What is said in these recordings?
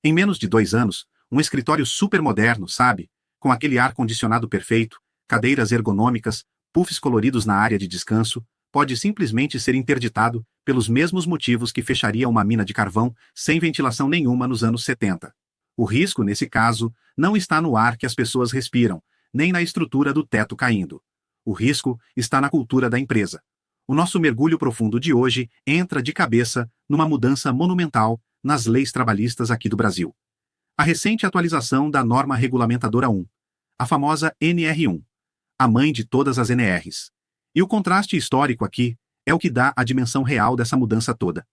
Em menos de 2 anos, um escritório super moderno, sabe? Com aquele ar-condicionado perfeito, cadeiras ergonômicas, puffs coloridos na área de descanso, pode simplesmente ser interditado pelos mesmos motivos que fecharia uma mina de carvão sem ventilação nenhuma nos anos 70. O risco, nesse caso, não está no ar que as pessoas respiram, nem na estrutura do teto caindo. O risco está na cultura da empresa. O nosso mergulho profundo de hoje entra de cabeça numa mudança monumental nas leis trabalhistas aqui do Brasil. A recente atualização da norma regulamentadora 1, a famosa NR1, a mãe de todas as NRs. E o contraste histórico aqui é o que dá a dimensão real dessa mudança toda.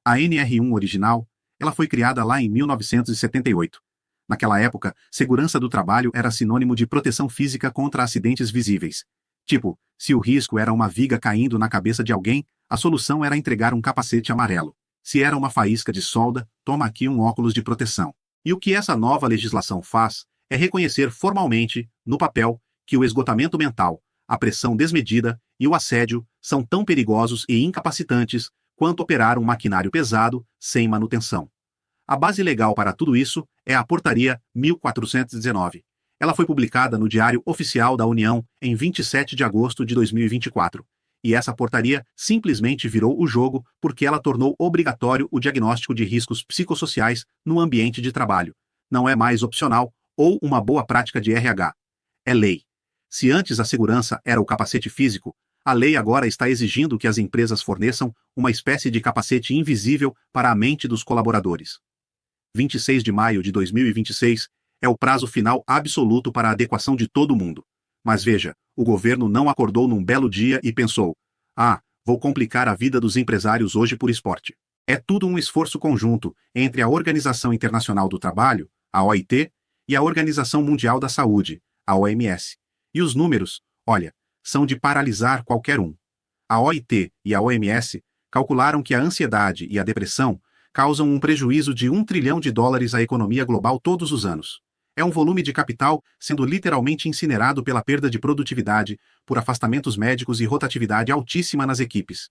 A NR1 original, ela foi criada lá em 1978. Naquela época, segurança do trabalho era sinônimo de proteção física contra acidentes visíveis. Tipo, se o risco era uma viga caindo na cabeça de alguém, a solução era entregar um capacete amarelo. Se era uma faísca de solda, toma aqui um óculos de proteção. E o que essa nova legislação faz é reconhecer formalmente, no papel, que o esgotamento mental, a pressão desmedida e o assédio são tão perigosos e incapacitantes quanto operar um maquinário pesado sem manutenção. A base legal para tudo isso é a Portaria 1419. Ela foi publicada no Diário Oficial da União em 27 de agosto de 2024. E essa portaria simplesmente virou o jogo porque ela tornou obrigatório o diagnóstico de riscos psicossociais no ambiente de trabalho. Não é mais opcional ou uma boa prática de RH. É lei. Se antes a segurança era o capacete físico, a lei agora está exigindo que as empresas forneçam uma espécie de capacete invisível para a mente dos colaboradores. 26 de maio de 2026 é o prazo final absoluto para a adequação de todo mundo. Mas veja, o governo não acordou num belo dia e pensou: vou complicar a vida dos empresários hoje por esporte. É tudo um esforço conjunto entre a Organização Internacional do Trabalho, a OIT, e a Organização Mundial da Saúde, a OMS. E os números, olha, são de paralisar qualquer um. A OIT e a OMS calcularam que a ansiedade e a depressão causam um prejuízo de US$ 1 trilhão à economia global todos os anos. É um volume de capital sendo literalmente incinerado pela perda de produtividade, por afastamentos médicos e rotatividade altíssima nas equipes.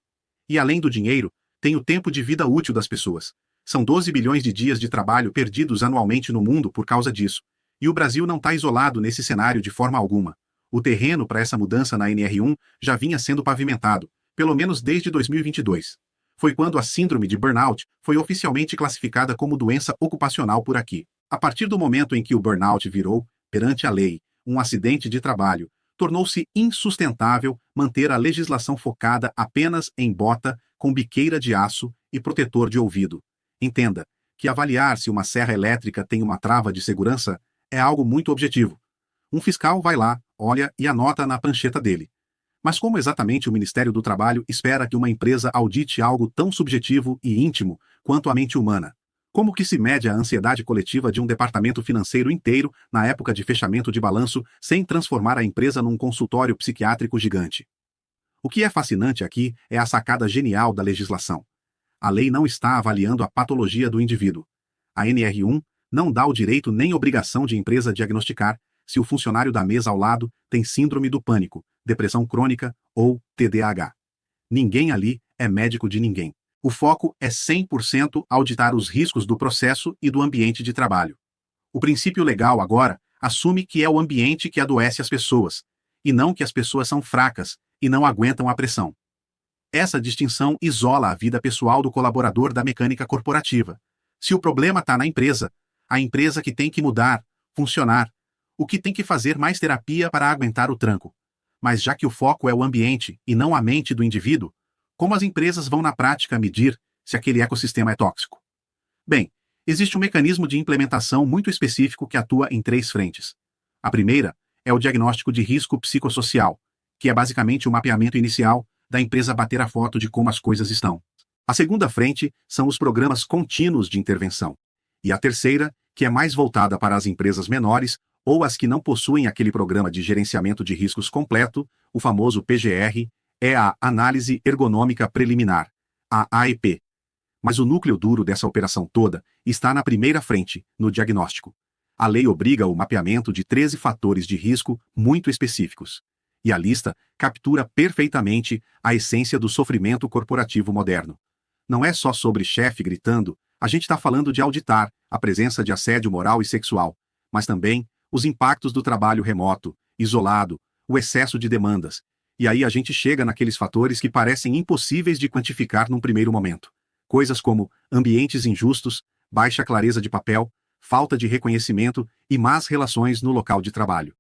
E além do dinheiro, tem o tempo de vida útil das pessoas. São 12 bilhões de dias de trabalho perdidos anualmente no mundo por causa disso. E o Brasil não está isolado nesse cenário de forma alguma. O terreno para essa mudança na NR1 já vinha sendo pavimentado, pelo menos desde 2022. Foi quando a síndrome de burnout foi oficialmente classificada como doença ocupacional por aqui. A partir do momento em que o burnout virou, perante a lei, um acidente de trabalho, tornou-se insustentável manter a legislação focada apenas em bota, com biqueira de aço e protetor de ouvido. Entenda que avaliar se uma serra elétrica tem uma trava de segurança é algo muito objetivo. Um fiscal vai lá, olha e anota na prancheta dele. Mas como exatamente o Ministério do Trabalho espera que uma empresa audite algo tão subjetivo e íntimo quanto a mente humana? Como que se mede a ansiedade coletiva de um departamento financeiro inteiro na época de fechamento de balanço sem transformar a empresa num consultório psiquiátrico gigante? O que é fascinante aqui é a sacada genial da legislação. A lei não está avaliando a patologia do indivíduo. A NR1 não dá o direito nem obrigação de empresa diagnosticar se o funcionário da mesa ao lado tem síndrome do pânico, depressão crônica ou TDAH. Ninguém ali é médico de ninguém. O foco é 100% auditar os riscos do processo e do ambiente de trabalho. O princípio legal agora assume que é o ambiente que adoece as pessoas, e não que as pessoas são fracas e não aguentam a pressão. Essa distinção isola a vida pessoal do colaborador da mecânica corporativa. Se o problema está na empresa, a empresa que tem que mudar, funcionar, o que tem que fazer mais terapia para aguentar o tranco. Mas já que o foco é o ambiente e não a mente do indivíduo, como as empresas vão na prática medir se aquele ecossistema é tóxico? Bem, existe um mecanismo de implementação muito específico que atua em 3 frentes. A primeira é o diagnóstico de risco psicossocial, que é basicamente o mapeamento inicial da empresa bater a foto de como as coisas estão. A segunda frente são os programas contínuos de intervenção. E a terceira, que é mais voltada para as empresas menores ou as que não possuem aquele programa de gerenciamento de riscos completo, o famoso PGR, é a Análise Ergonômica Preliminar, a AEP. Mas o núcleo duro dessa operação toda está na primeira frente, no diagnóstico. A lei obriga o mapeamento de 13 fatores de risco muito específicos. E a lista captura perfeitamente a essência do sofrimento corporativo moderno. Não é só sobre chefe gritando, A gente está falando de auditar a presença de assédio moral e sexual, mas também os impactos do trabalho remoto, isolado, o excesso de demandas. E aí a gente chega naqueles fatores que parecem impossíveis de quantificar num primeiro momento. Coisas como ambientes injustos, baixa clareza de papel, falta de reconhecimento e más relações no local de trabalho.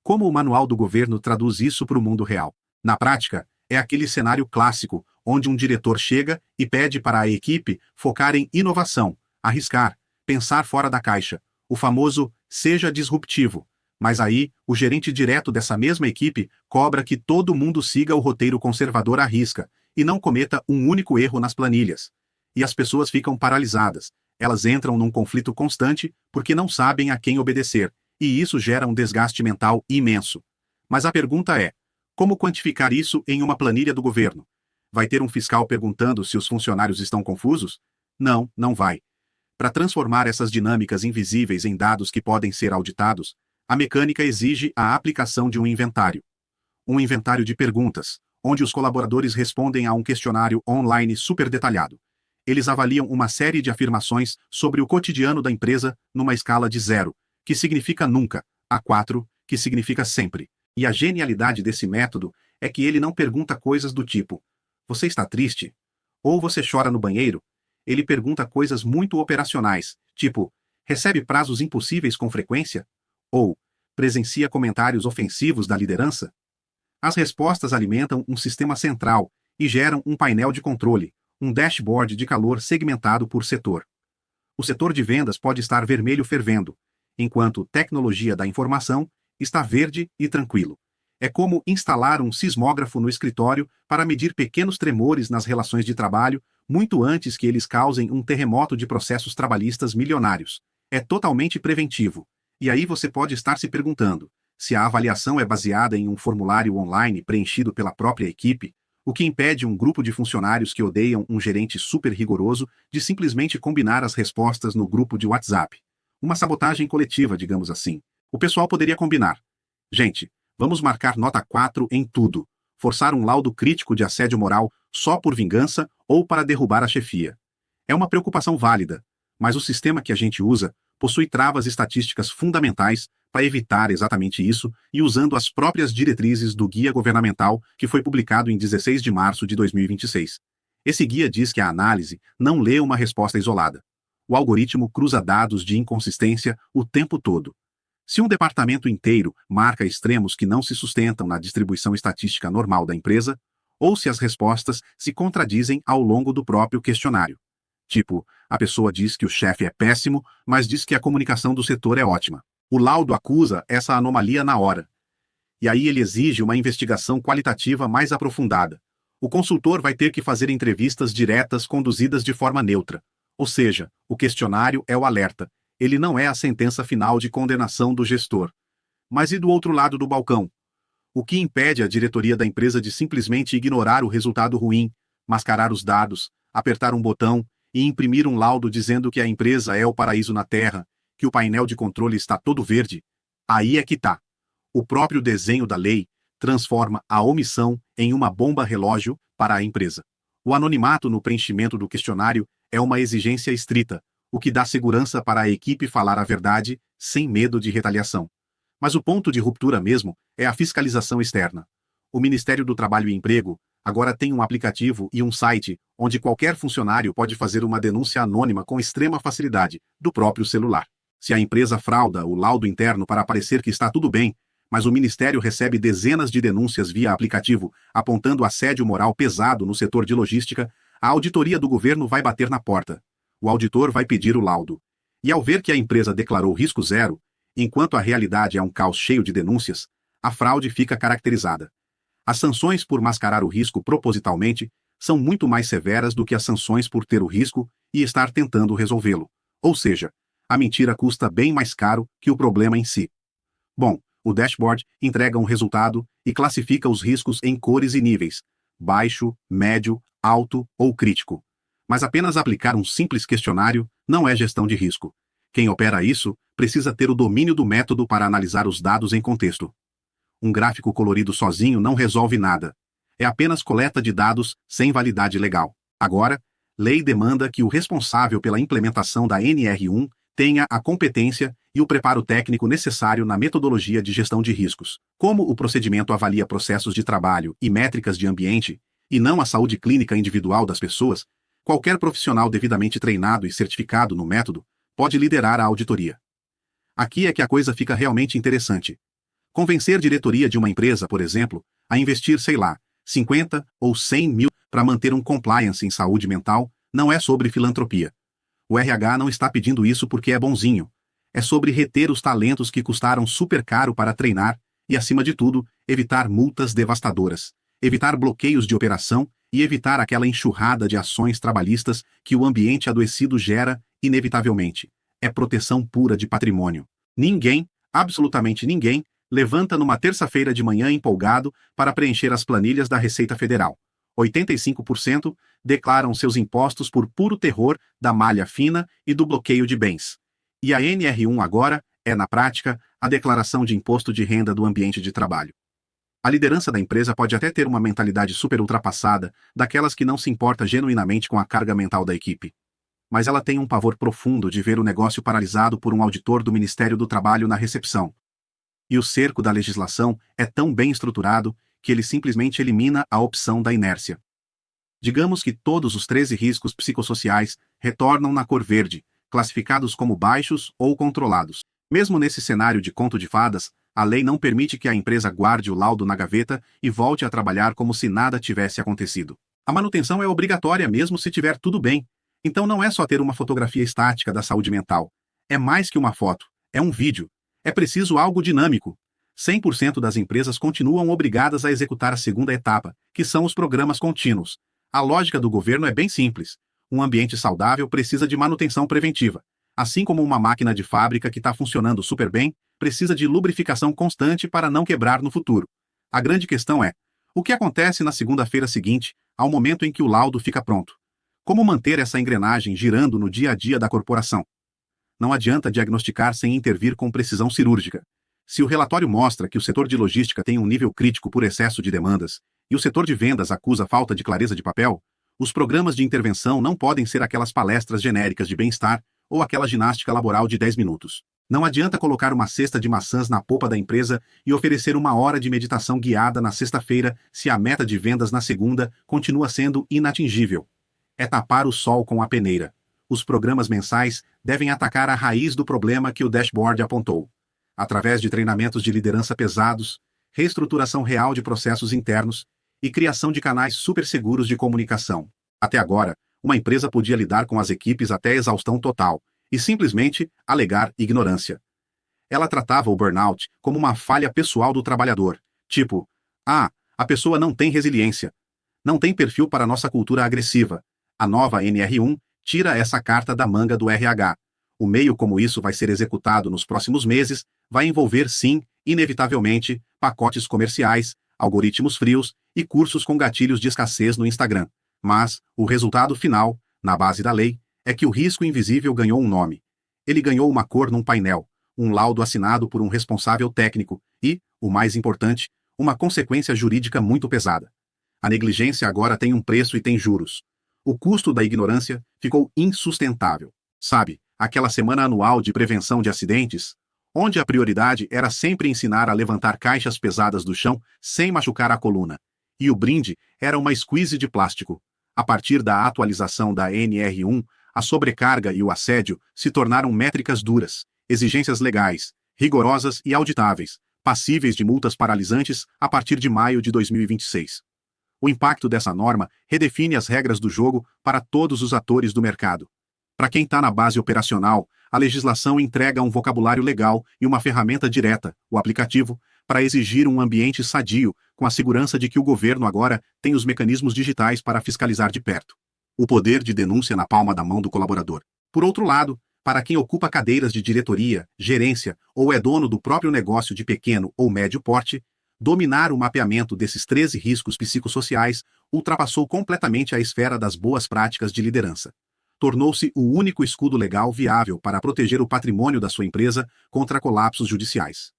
Como o manual do governo traduz isso para o mundo real? Na prática, é aquele cenário clássico, onde um diretor chega e pede para a equipe focar em inovação, arriscar, pensar fora da caixa, o famoso seja disruptivo. Mas aí, o gerente direto dessa mesma equipe cobra que todo mundo siga o roteiro conservador à risca e não cometa um único erro nas planilhas. E as pessoas ficam paralisadas. Elas entram num conflito constante porque não sabem a quem obedecer, e isso gera um desgaste mental imenso. Mas a pergunta é: como quantificar isso em uma planilha do governo? Vai ter um fiscal perguntando se os funcionários estão confusos? Não, não vai. Para transformar essas dinâmicas invisíveis em dados que podem ser auditados, a mecânica exige a aplicação de um inventário. Um inventário de perguntas, onde os colaboradores respondem a um questionário online super detalhado. Eles avaliam uma série de afirmações sobre o cotidiano da empresa numa escala de 0, que significa nunca, a 4, que significa sempre. E a genialidade desse método é que ele não pergunta coisas do tipo: você está triste? Ou você chora no banheiro? Ele pergunta coisas muito operacionais, tipo: recebe prazos impossíveis com frequência? Ou presencia comentários ofensivos da liderança? As respostas alimentam um sistema central e geram um painel de controle, um dashboard de calor segmentado por setor. O setor de vendas pode estar vermelho fervendo, enquanto tecnologia da informação está verde e tranquilo. É como instalar um sismógrafo no escritório para medir pequenos tremores nas relações de trabalho muito antes que eles causem um terremoto de processos trabalhistas milionários. É totalmente preventivo. E aí você pode estar se perguntando se a avaliação é baseada em um formulário online preenchido pela própria equipe, o que impede um grupo de funcionários que odeiam um gerente super rigoroso de simplesmente combinar as respostas no grupo de WhatsApp. Uma sabotagem coletiva, digamos assim. O pessoal poderia combinar: gente, vamos marcar nota 4 em tudo, forçar um laudo crítico de assédio moral só por vingança ou para derrubar a chefia. É uma preocupação válida, mas o sistema que a gente usa possui travas estatísticas fundamentais para evitar exatamente isso e usando as próprias diretrizes do Guia Governamental que foi publicado em 16 de março de 2026. Esse guia diz que a análise não lê uma resposta isolada. O algoritmo cruza dados de inconsistência o tempo todo. Se um departamento inteiro marca extremos que não se sustentam na distribuição estatística normal da empresa, ou se as respostas se contradizem ao longo do próprio questionário. Tipo, a pessoa diz que o chefe é péssimo, mas diz que a comunicação do setor é ótima. O laudo acusa essa anomalia na hora. E aí ele exige uma investigação qualitativa mais aprofundada. O consultor vai ter que fazer entrevistas diretas conduzidas de forma neutra. Ou seja, o questionário é o alerta. Ele não é a sentença final de condenação do gestor. Mas e do outro lado do balcão? O que impede a diretoria da empresa de simplesmente ignorar o resultado ruim, mascarar os dados, apertar um botão e imprimir um laudo dizendo que a empresa é o paraíso na Terra, que o painel de controle está todo verde? Aí é que tá. O próprio desenho da lei transforma a omissão em uma bomba relógio para a empresa. O anonimato no preenchimento do questionário é uma exigência estrita, o que dá segurança para a equipe falar a verdade sem medo de retaliação. Mas o ponto de ruptura mesmo é a fiscalização externa. O Ministério do Trabalho e Emprego agora tem um aplicativo e um site onde qualquer funcionário pode fazer uma denúncia anônima com extrema facilidade, do próprio celular. Se a empresa frauda o laudo interno para parecer que está tudo bem, mas o Ministério recebe dezenas de denúncias via aplicativo apontando assédio moral pesado no setor de logística, a auditoria do governo vai bater na porta. O auditor vai pedir o laudo. E ao ver que a empresa declarou risco zero, enquanto a realidade é um caos cheio de denúncias, a fraude fica caracterizada. As sanções por mascarar o risco propositalmente são muito mais severas do que as sanções por ter o risco e estar tentando resolvê-lo. Ou seja, a mentira custa bem mais caro que o problema em si. Bom, o dashboard entrega um resultado e classifica os riscos em cores e níveis: baixo, médio, alto ou crítico. Mas apenas aplicar um simples questionário não é gestão de risco. Quem opera isso precisa ter o domínio do método para analisar os dados em contexto. Um gráfico colorido sozinho não resolve nada. É apenas coleta de dados sem validade legal. Agora, lei demanda que o responsável pela implementação da NR1 tenha a competência e o preparo técnico necessário na metodologia de gestão de riscos. Como o procedimento avalia processos de trabalho e métricas de ambiente, e não a saúde clínica individual das pessoas, qualquer profissional devidamente treinado e certificado no método pode liderar a auditoria. Aqui é que a coisa fica realmente interessante. Convencer diretoria de uma empresa, por exemplo, a investir, sei lá, 50 ou 100 mil para manter um compliance em saúde mental não é sobre filantropia. O RH não está pedindo isso porque é bonzinho. É sobre reter os talentos que custaram super caro para treinar e, acima de tudo, evitar multas devastadoras, evitar bloqueios de operação e evitar aquela enxurrada de ações trabalhistas que o ambiente adoecido gera, inevitavelmente. É proteção pura de patrimônio. Ninguém, absolutamente ninguém, levanta numa terça-feira de manhã empolgado para preencher as planilhas da Receita Federal. 85% declaram seus impostos por puro terror da malha fina e do bloqueio de bens. E a NR1 agora é, na prática, a declaração de imposto de renda do ambiente de trabalho. A liderança da empresa pode até ter uma mentalidade super ultrapassada, daquelas que não se importa genuinamente com a carga mental da equipe. Mas ela tem um pavor profundo de ver o negócio paralisado por um auditor do Ministério do Trabalho na recepção. E o cerco da legislação é tão bem estruturado que ele simplesmente elimina a opção da inércia. Digamos que todos os 13 riscos psicossociais retornam na cor verde, classificados como baixos ou controlados. Mesmo nesse cenário de conto de fadas, a lei não permite que a empresa guarde o laudo na gaveta e volte a trabalhar como se nada tivesse acontecido. A manutenção é obrigatória mesmo se tiver tudo bem. Então não é só ter uma fotografia estática da saúde mental. É mais que uma foto, é um vídeo. É preciso algo dinâmico. 100% das empresas continuam obrigadas a executar a segunda etapa, que são os programas contínuos. A lógica do governo é bem simples. Um ambiente saudável precisa de manutenção preventiva. Assim como uma máquina de fábrica que está funcionando super bem, precisa de lubrificação constante para não quebrar no futuro. A grande questão é, o que acontece na segunda-feira seguinte, ao momento em que o laudo fica pronto? Como manter essa engrenagem girando no dia a dia da corporação? Não adianta diagnosticar sem intervir com precisão cirúrgica. Se o relatório mostra que o setor de logística tem um nível crítico por excesso de demandas, e o setor de vendas acusa falta de clareza de papel, os programas de intervenção não podem ser aquelas palestras genéricas de bem-estar ou aquela ginástica laboral de 10 minutos. Não adianta colocar uma cesta de maçãs na polpa da empresa e oferecer 1 hora de meditação guiada na sexta-feira se a meta de vendas na segunda continua sendo inatingível. É tapar o sol com a peneira. Os programas mensais devem atacar a raiz do problema que o dashboard apontou. Através de treinamentos de liderança pesados, reestruturação real de processos internos e criação de canais super seguros de comunicação. Até agora, uma empresa podia lidar com as equipes até exaustão total e simplesmente alegar ignorância. Ela tratava o burnout como uma falha pessoal do trabalhador, tipo, a pessoa não tem resiliência, não tem perfil para nossa cultura agressiva. A nova NR1 tira essa carta da manga do RH. O meio como isso vai ser executado nos próximos meses vai envolver, sim, inevitavelmente, pacotes comerciais, algoritmos frios e cursos com gatilhos de escassez no Instagram. Mas, o resultado final, na base da lei, é que o risco invisível ganhou um nome. Ele ganhou uma cor num painel, um laudo assinado por um responsável técnico e, o mais importante, uma consequência jurídica muito pesada. A negligência agora tem um preço e tem juros. O custo da ignorância ficou insustentável. Sabe, aquela semana anual de prevenção de acidentes, onde a prioridade era sempre ensinar a levantar caixas pesadas do chão sem machucar a coluna. E o brinde era uma squeeze de plástico. A partir da atualização da NR1, a sobrecarga e o assédio se tornaram métricas duras, exigências legais, rigorosas e auditáveis, passíveis de multas paralisantes a partir de maio de 2026. O impacto dessa norma redefine as regras do jogo para todos os atores do mercado. Para quem está na base operacional, a legislação entrega um vocabulário legal e uma ferramenta direta, o aplicativo, para exigir um ambiente sadio, com a segurança de que o governo agora tem os mecanismos digitais para fiscalizar de perto. O poder de denúncia na palma da mão do colaborador. Por outro lado, para quem ocupa cadeiras de diretoria, gerência ou é dono do próprio negócio de pequeno ou médio porte, dominar o mapeamento desses 13 riscos psicossociais ultrapassou completamente a esfera das boas práticas de liderança. Tornou-se o único escudo legal viável para proteger o patrimônio da sua empresa contra colapsos judiciais.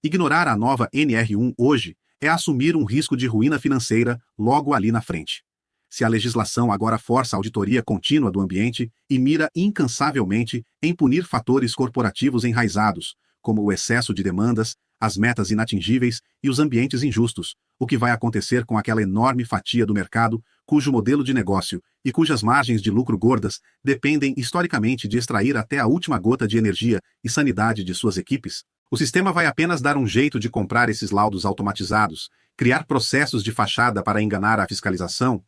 Ignorar a nova NR1 hoje é assumir um risco de ruína financeira logo ali na frente. se a legislação agora força a auditoria contínua do ambiente e mira incansavelmente em punir fatores corporativos enraizados, como o excesso de demandas, as metas inatingíveis e os ambientes injustos, o que vai acontecer com aquela enorme fatia do mercado cujo modelo de negócio e cujas margens de lucro gordas dependem historicamente de extrair até a última gota de energia e sanidade de suas equipes? O sistema vai apenas dar um jeito de comprar esses laudos automatizados, criar processos de fachada para enganar a fiscalização?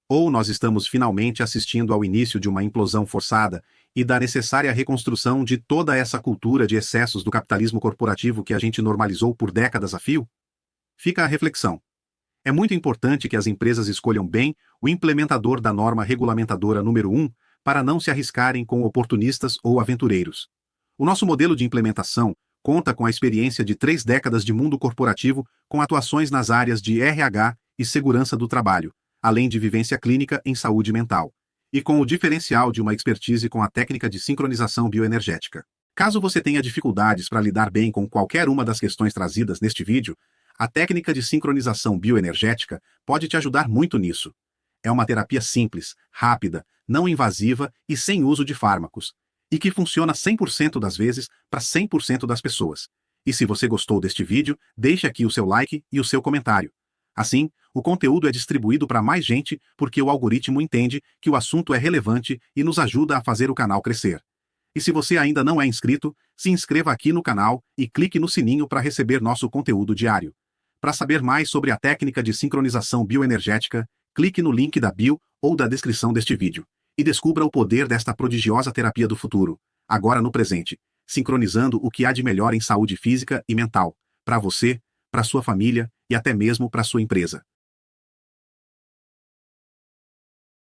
Ou nós estamos finalmente assistindo ao início de uma implosão forçada e da necessária reconstrução de toda essa cultura de excessos do capitalismo corporativo que a gente normalizou por décadas a fio? Fica a reflexão. É muito importante que as empresas escolham bem o implementador da norma regulamentadora número 1 para não se arriscarem com oportunistas ou aventureiros. O nosso modelo de implementação conta com a experiência de 3 décadas de mundo corporativo com atuações nas áreas de RH e segurança do trabalho, além de vivência clínica em saúde mental, e com o diferencial de uma expertise com a técnica de sincronização bioenergética. Caso você tenha dificuldades para lidar bem com qualquer uma das questões trazidas neste vídeo, a técnica de sincronização bioenergética pode te ajudar muito nisso. É uma terapia simples, rápida, não invasiva e sem uso de fármacos, e que funciona 100% das vezes para 100% das pessoas. E se você gostou deste vídeo, deixe aqui o seu like e o seu comentário. Assim, o conteúdo é distribuído para mais gente porque o algoritmo entende que o assunto é relevante e nos ajuda a fazer o canal crescer. E se você ainda não é inscrito, se inscreva aqui no canal e clique no sininho para receber nosso conteúdo diário. Para saber mais sobre a técnica de sincronização bioenergética, clique no link da bio ou da descrição deste vídeo e descubra o poder desta prodigiosa terapia do futuro, agora no presente, sincronizando o que há de melhor em saúde física e mental, para você, para sua família e até mesmo para sua empresa.